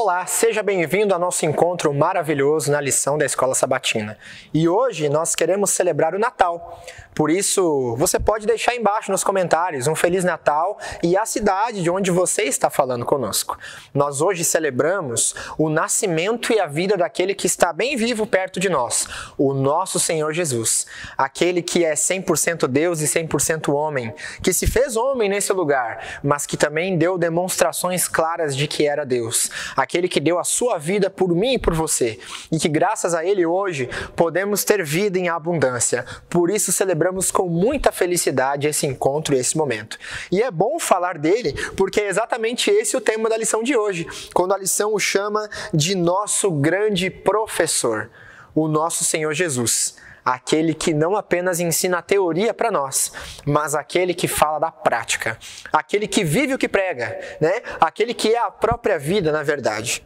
Olá, seja bem-vindo ao nosso encontro maravilhoso na lição da Escola Sabatina. E hoje nós queremos celebrar o Natal. Por isso, você pode deixar embaixo nos comentários um Feliz Natal e a cidade de onde você está falando conosco. Nós hoje celebramos o nascimento e a vida daquele que está bem vivo perto de nós, o nosso Senhor Jesus. Aquele que é 100% Deus e 100% homem, que se fez homem nesse lugar, mas que também deu demonstrações claras de que era Deus. Aquele que deu a sua vida por mim e por você, e que graças a Ele hoje podemos ter vida em abundância. Por isso celebramos com muita felicidade esse encontro e esse momento. E é bom falar dele porque é exatamente esse o tema da lição de hoje, quando a lição o chama de nosso grande professor, o nosso Senhor Jesus. Aquele que não apenas ensina a teoria para nós, mas aquele que fala da prática, aquele que vive o que prega, né? Aquele que é a própria vida, na verdade.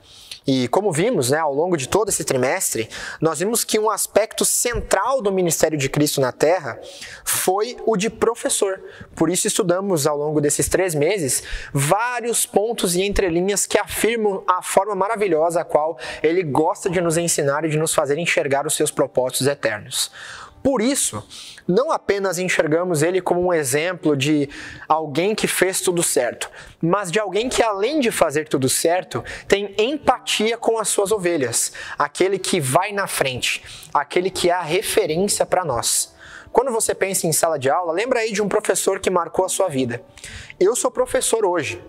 E como vimos, ao longo de todo esse trimestre, nós vimos que um aspecto central do ministério de Cristo na Terra foi o de professor. Por isso estudamos ao longo desses 3 meses vários pontos e entrelinhas que afirmam a forma maravilhosa a qual ele gosta de nos ensinar e de nos fazer enxergar os seus propósitos eternos. Por isso, não apenas enxergamos ele como um exemplo de alguém que fez tudo certo, mas de alguém que, além de fazer tudo certo, tem empatia com as suas ovelhas, aquele que vai na frente, aquele que é a referência para nós. Quando você pensa em sala de aula, lembra aí de um professor que marcou a sua vida. Eu sou professor hoje.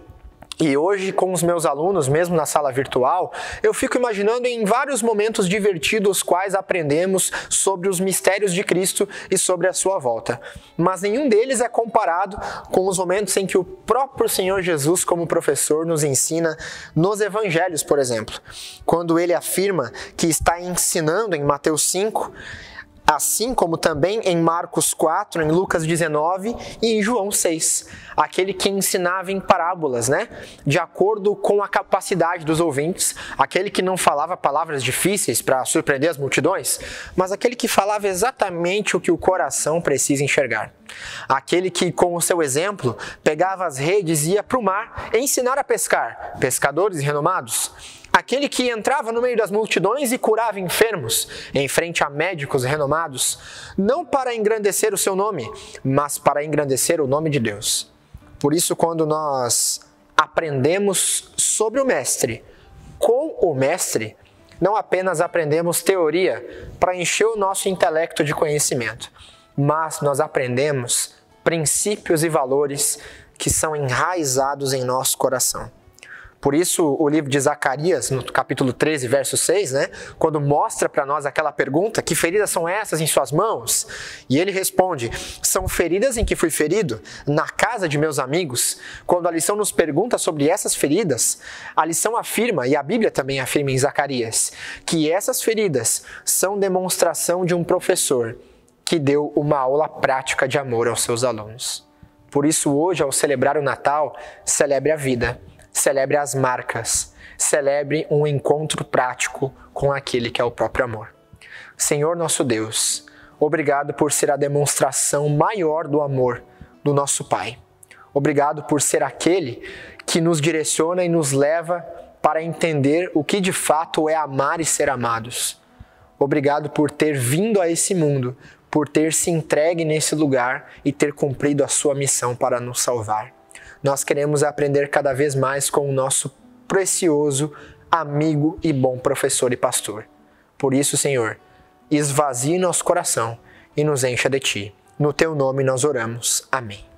E hoje, com os meus alunos, mesmo na sala virtual, eu fico imaginando em vários momentos divertidos os quais aprendemos sobre os mistérios de Cristo e sobre a sua volta. Mas nenhum deles é comparado com os momentos em que o próprio Senhor Jesus, como professor, nos ensina nos evangelhos, por exemplo. Quando ele afirma que está ensinando em Mateus 5, assim como também em Marcos 4, em Lucas 19 e em João 6. Aquele que ensinava em parábolas, de acordo com a capacidade dos ouvintes. Aquele que não falava palavras difíceis para surpreender as multidões, mas aquele que falava exatamente o que o coração precisa enxergar. Aquele que, com o seu exemplo, pegava as redes e ia para o mar ensinar a pescar, pescadores renomados. Aquele que entrava no meio das multidões e curava enfermos, em frente a médicos renomados, não para engrandecer o seu nome, mas para engrandecer o nome de Deus. Por isso, quando nós aprendemos sobre o Mestre, com o Mestre, não apenas aprendemos teoria para encher o nosso intelecto de conhecimento, mas nós aprendemos princípios e valores que são enraizados em nosso coração. Por isso, o livro de Zacarias, no capítulo 13, verso 6, quando mostra para nós aquela pergunta, que feridas são essas em suas mãos? E ele responde, são feridas em que fui ferido na casa de meus amigos. Quando a lição nos pergunta sobre essas feridas, a lição afirma, e a Bíblia também afirma em Zacarias, que essas feridas são demonstração de um professor que deu uma aula prática de amor aos seus alunos. Por isso, hoje, ao celebrar o Natal, celebre a vida. Celebre as marcas, celebre um encontro prático com aquele que é o próprio amor. Senhor nosso Deus, obrigado por ser a demonstração maior do amor do nosso Pai. Obrigado por ser aquele que nos direciona e nos leva para entender o que de fato é amar e ser amados. Obrigado por ter vindo a esse mundo, por ter se entregue nesse lugar e ter cumprido a sua missão para nos salvar. Nós queremos aprender cada vez mais com o nosso precioso amigo e bom professor e pastor. Por isso, Senhor, esvazie nosso coração e nos encha de Ti. No Teu nome nós oramos. Amém.